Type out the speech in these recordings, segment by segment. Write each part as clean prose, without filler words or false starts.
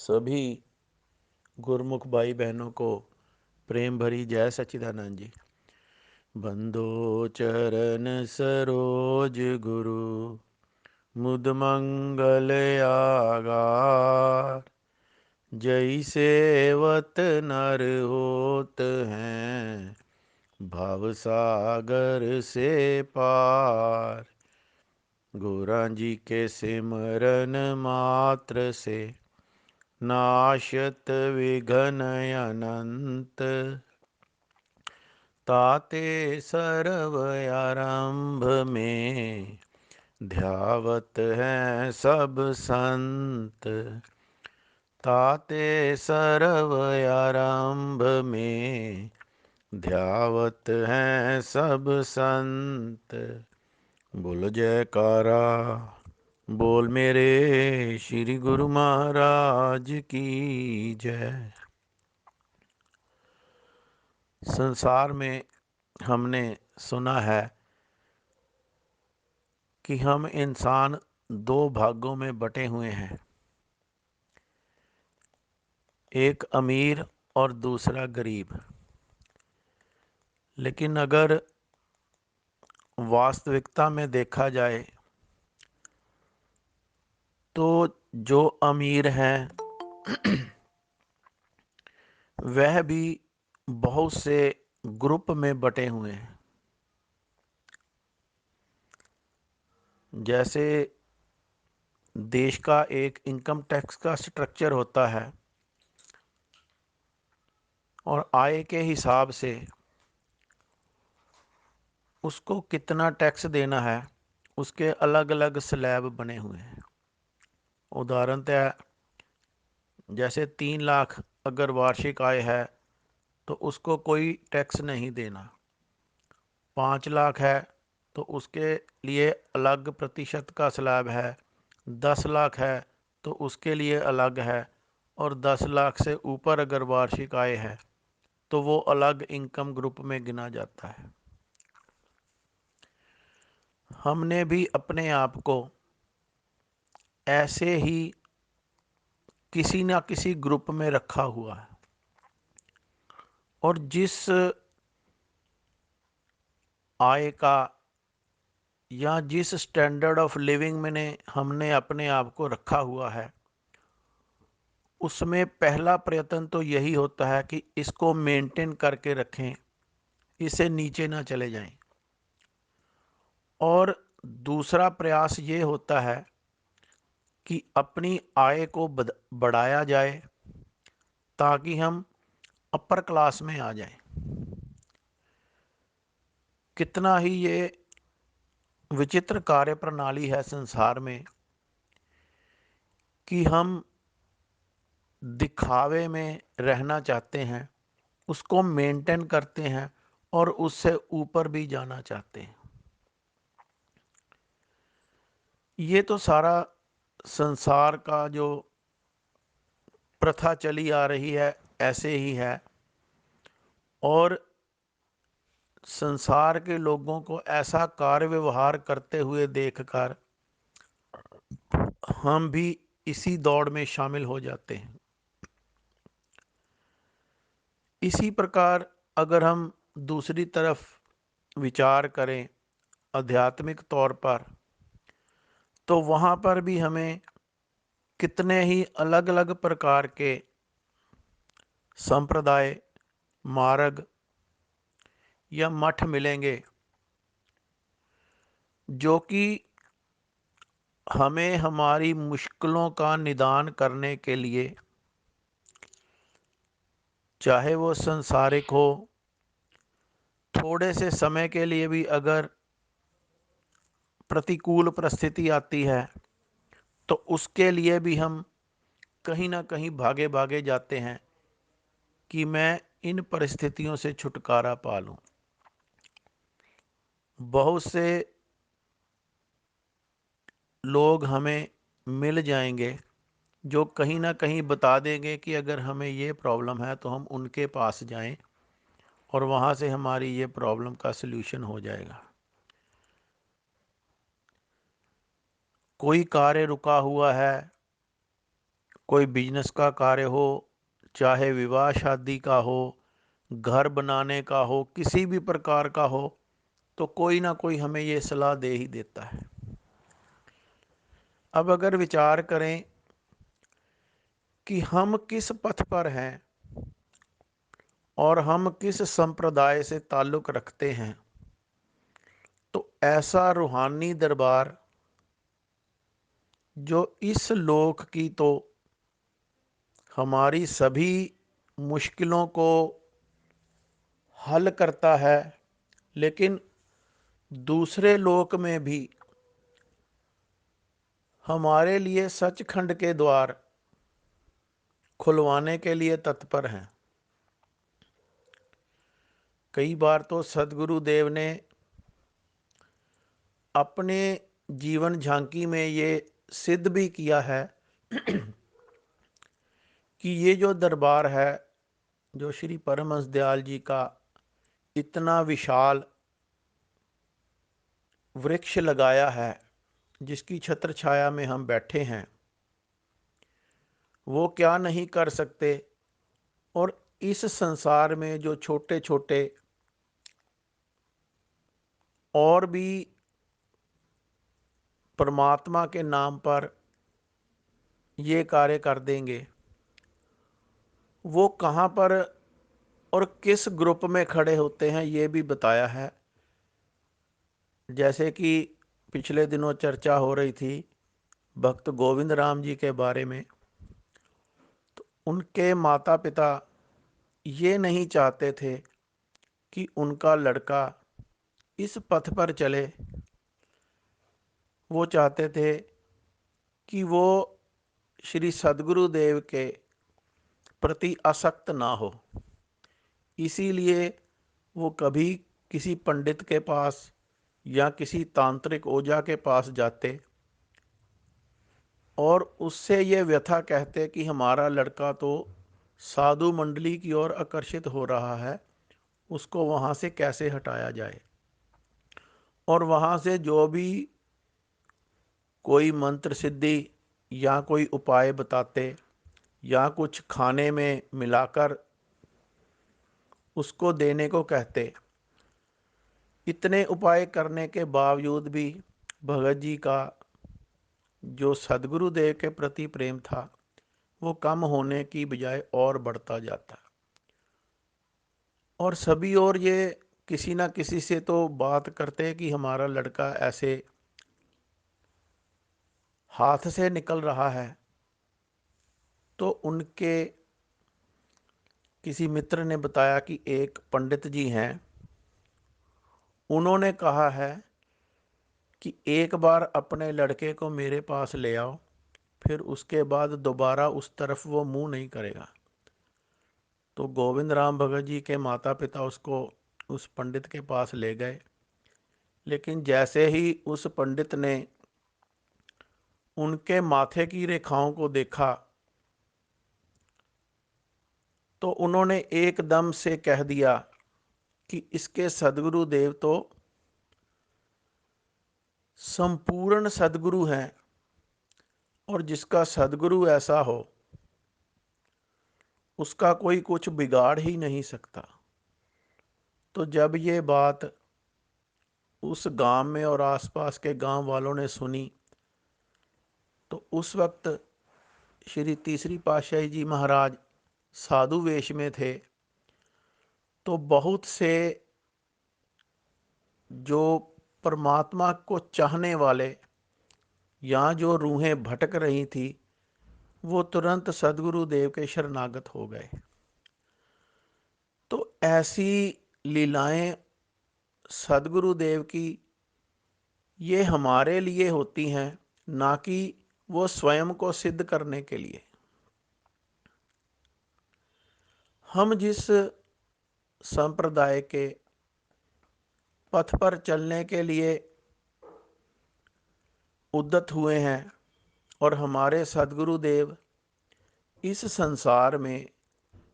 सभी गुरमुख भाई बहनों को प्रेम भरी जय सच्चिदानंद जी। बंदो चरण सरोज गुरु मुद मंगल आगार। जय सेवत नर होत हैं भव सागर से पार। गोरा जी के सिमरन मात्र से नाशत विघ्न अनंत। ताते सर्व आरंभ में ध्यावत हैं सब संत। ताते सर्व आरंभ में ध्यावत हैं सब संत। बोल जयकारा बोल मेरे श्री गुरु महाराज की जय। संसार में हमने सुना है कि हम इंसान दो भागों में बटे हुए हैं, एक अमीर और दूसरा गरीब। लेकिन अगर वास्तविकता में देखा जाए तो जो अमीर हैं वह भी बहुत से ग्रुप में बटे हुए हैं। जैसे देश का एक इनकम टैक्स का स्ट्रक्चर होता है और आय के हिसाब से उसको कितना टैक्स देना है, उसके अलग अलग स्लैब बने हुए हैं। उदाहरणतः जैसे 3 लाख अगर वार्षिक आय है तो उसको कोई टैक्स नहीं देना। 5 लाख है तो उसके लिए अलग प्रतिशत का स्लैब है। 10 लाख है तो उसके लिए अलग है। और 10 लाख से ऊपर अगर वार्षिक आय है तो वो अलग इनकम ग्रुप में गिना जाता है। हमने भी अपने आप को ऐसे ही किसी ना किसी ग्रुप में रखा हुआ है। और जिस आय का या जिस स्टैंडर्ड ऑफ लिविंग में हमने अपने आप को रखा हुआ है, उसमें पहला प्रयत्न तो यही होता है कि इसको मेंटेन करके रखें, इसे नीचे ना चले जाएं। और दूसरा प्रयास ये होता है कि अपनी आय को बढ़ाया जाए ताकि हम अपर क्लास में आ जाएं। कितना ही ये विचित्र कार्य प्रणाली है संसार में कि हम दिखावे में रहना चाहते हैं, उसको मेंटेन करते हैं और उससे ऊपर भी जाना चाहते हैं। ये तो सारा संसार का जो प्रथा चली आ रही है ऐसे ही है। और संसार के लोगों को ऐसा कार्य व्यवहार करते हुए देखकर हम भी इसी दौड़ में शामिल हो जाते हैं। इसी प्रकार अगर हम दूसरी तरफ विचार करें आध्यात्मिक तौर पर, तो वहाँ पर भी हमें कितने ही अलग अलग प्रकार के संप्रदाय, मार्ग या मठ मिलेंगे जो कि हमें हमारी मुश्किलों का निदान करने के लिए, चाहे वो संसारिक हो, थोड़े से समय के लिए भी अगर प्रतिकूल परिस्थिति आती है तो उसके लिए भी हम कहीं ना कहीं भागे भागे जाते हैं कि मैं इन परिस्थितियों से छुटकारा पा लूं। बहुत से लोग हमें मिल जाएंगे जो कहीं ना कहीं बता देंगे कि अगर हमें ये प्रॉब्लम है तो हम उनके पास जाएं और वहाँ से हमारी ये प्रॉब्लम का सल्यूशन हो जाएगा। कोई कार्य रुका हुआ है, कोई बिजनेस का कार्य हो, चाहे विवाह शादी का हो, घर बनाने का हो, किसी भी प्रकार का हो, तो कोई ना कोई हमें ये सलाह दे ही देता है। अब अगर विचार करें कि हम किस पथ पर हैं और हम किस संप्रदाय से ताल्लुक़ रखते हैं, तो ऐसा रूहानी दरबार जो इस लोक की तो हमारी सभी मुश्किलों को हल करता है, लेकिन दूसरे लोक में भी हमारे लिए सचखंड के द्वार खुलवाने के लिए तत्पर हैं। कई बार तो सदगुरु देव ने अपने जीवन झांकी में ये सिद्ध भी किया है कि ये जो दरबार है, जो श्री परमहंस दयाल जी का इतना विशाल वृक्ष लगाया है, जिसकी छत्र छाया में हम बैठे हैं, वो क्या नहीं कर सकते। और इस संसार में जो छोटे छोटे और भी परमात्मा के नाम पर ये कार्य कर देंगे, वो कहाँ पर और किस ग्रुप में खड़े होते हैं, ये भी बताया है। जैसे कि पिछले दिनों चर्चा हो रही थी भक्त गोविंद राम जी के बारे में, तो उनके माता पिता ये नहीं चाहते थे कि उनका लड़का इस पथ पर चले। वो चाहते थे कि वो श्री सदगुरु देव के प्रति आसक्त ना हो। इसीलिए वो कभी किसी पंडित के पास या किसी तांत्रिक ओझा के पास जाते और उससे ये व्यथा कहते कि हमारा लड़का तो साधु मंडली की ओर आकर्षित हो रहा है, उसको वहाँ से कैसे हटाया जाए। और वहाँ से जो भी कोई मंत्र सिद्धि या कोई उपाय बताते या कुछ खाने में मिलाकर उसको देने को कहते। इतने उपाय करने के बावजूद भी भगत जी का जो सदगुरुदेव के प्रति प्रेम था, वो कम होने की बजाय और बढ़ता जाता। और सभी और ये किसी ना किसी से तो बात करते कि हमारा लड़का ऐसे हाथ से निकल रहा है। तो उनके किसी मित्र ने बताया कि एक पंडित जी हैं, उन्होंने कहा है कि एक बार अपने लड़के को मेरे पास ले आओ, फिर उसके बाद दोबारा उस तरफ वो मुंह नहीं करेगा। तो गोविंद राम भगत जी के माता पिता उसको उस पंडित के पास ले गए। लेकिन जैसे ही उस पंडित ने उनके माथे की रेखाओं को देखा, तो उन्होंने एकदम से कह दिया कि इसके सदगुरु देव तो संपूर्ण सदगुरु हैं, और जिसका सदगुरु ऐसा हो उसका कोई कुछ बिगाड़ ही नहीं सकता। तो जब ये बात उस गांव में और आसपास के गांव वालों ने सुनी, तो उस वक्त श्री तीसरी पातशाही जी महाराज साधु वेश में थे। तो बहुत से जो परमात्मा को चाहने वाले या जो रूहें भटक रही थी, वो तुरंत सदगुरु देव के शरणागत हो गए। तो ऐसी लीलाएं सदगुरु देव की ये हमारे लिए होती हैं, ना कि वो स्वयं को सिद्ध करने के लिए। हम जिस संप्रदाय के पथ पर चलने के लिए उद्यत हुए हैं, और हमारे सदगुरु देव इस संसार में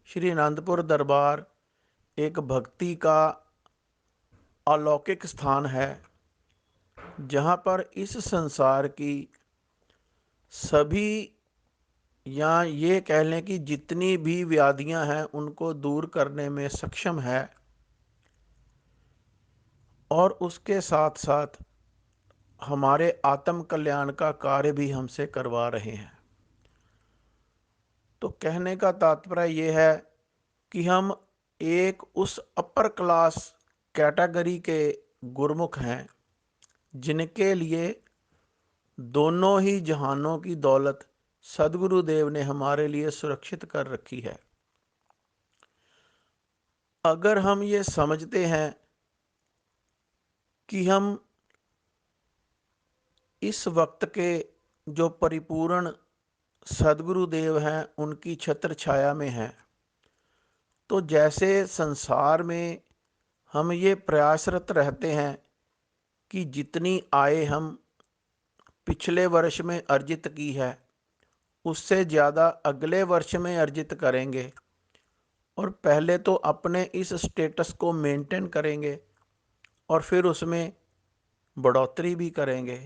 श्री आनंदपुर दरबार एक भक्ति का अलौकिक स्थान है, जहाँ पर इस संसार की सभी या ये कह लें कि जितनी भी व्याधियां हैं उनको दूर करने में सक्षम है, और उसके साथ साथ हमारे आत्म कल्याण का कार्य भी हमसे करवा रहे हैं। तो कहने का तात्पर्य ये है कि हम एक उस अपर क्लास कैटेगरी के गुरुमुख हैं जिनके लिए दोनों ही जहानों की दौलत सदगुरुदेव ने हमारे लिए सुरक्षित कर रखी है। अगर हम ये समझते हैं कि हम इस वक्त के जो परिपूर्ण सदगुरुदेव हैं उनकी छत्र छाया में हैं, तो जैसे संसार में हम ये प्रयासरत रहते हैं कि जितनी आय हम पिछले वर्ष में अर्जित की है उससे ज़्यादा अगले वर्ष में अर्जित करेंगे, और पहले तो अपने इस स्टेटस को मेंटेन करेंगे और फिर उसमें बढ़ोतरी भी करेंगे।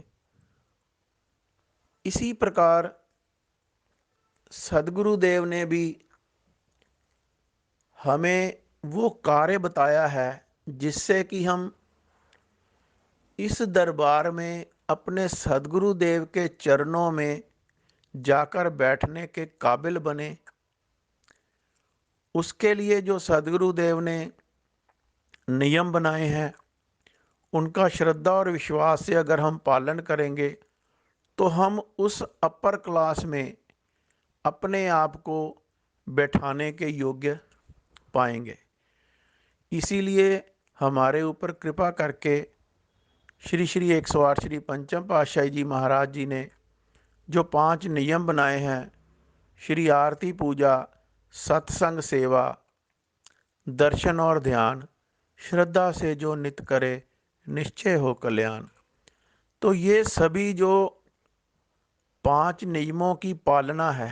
इसी प्रकार सदगुरुदेव ने भी हमें वो कार्य बताया है जिससे कि हम इस दरबार में अपने सदगुरुदेव के चरणों में जाकर बैठने के काबिल बने। उसके लिए जो सदगुरुदेव ने नियम बनाए हैं उनका श्रद्धा और विश्वास से अगर हम पालन करेंगे तो हम उस अपर क्लास में अपने आप को बैठाने के योग्य पाएंगे। इसीलिए हमारे ऊपर कृपा करके श्री श्री 108 श्री पंचम पातशाही जी महाराज जी ने जो 5 नियम बनाए हैं, श्री आरती पूजा, सत्संग सेवा, दर्शन और ध्यान, श्रद्धा से जो नित करे निश्चय हो कल्याण, तो ये सभी जो 5 नियमों की पालना है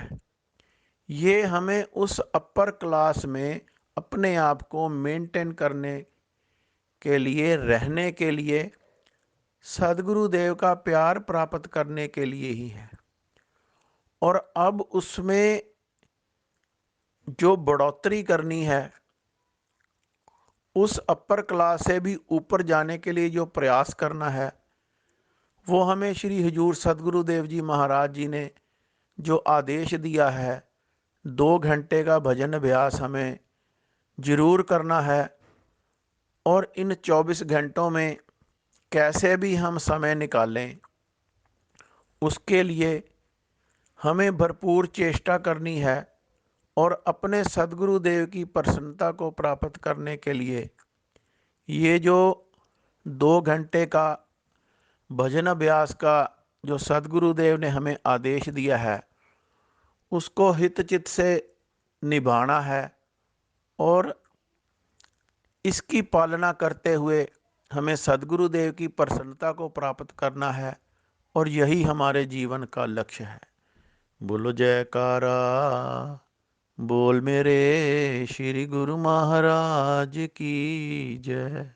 ये हमें उस अपर क्लास में अपने आप को मेंटेन करने के लिए, रहने के लिए, सदगुरुदेव का प्यार प्राप्त करने के लिए ही है। और अब उसमें जो बढ़ोतरी करनी है, उस अपर क्लास से भी ऊपर जाने के लिए जो प्रयास करना है, वो हमें श्री हजूर सदगुरुदेव जी महाराज जी ने जो आदेश दिया है 2 घंटे का भजन अभ्यास हमें जरूर करना है। और इन 24 घंटों में कैसे भी हम समय निकालें उसके लिए हमें भरपूर चेष्टा करनी है, और अपने सदगुरुदेव की प्रसन्नता को प्राप्त करने के लिए ये जो 2 घंटे का भजन अभ्यास का जो सदगुरुदेव ने हमें आदेश दिया है उसको हितचित से निभाना है, और इसकी पालना करते हुए हमें सदगुरुदेव की प्रसन्नता को प्राप्त करना है, और यही हमारे जीवन का लक्ष्य है। बोलो जयकारा बोल मेरे श्री गुरु महाराज की जय।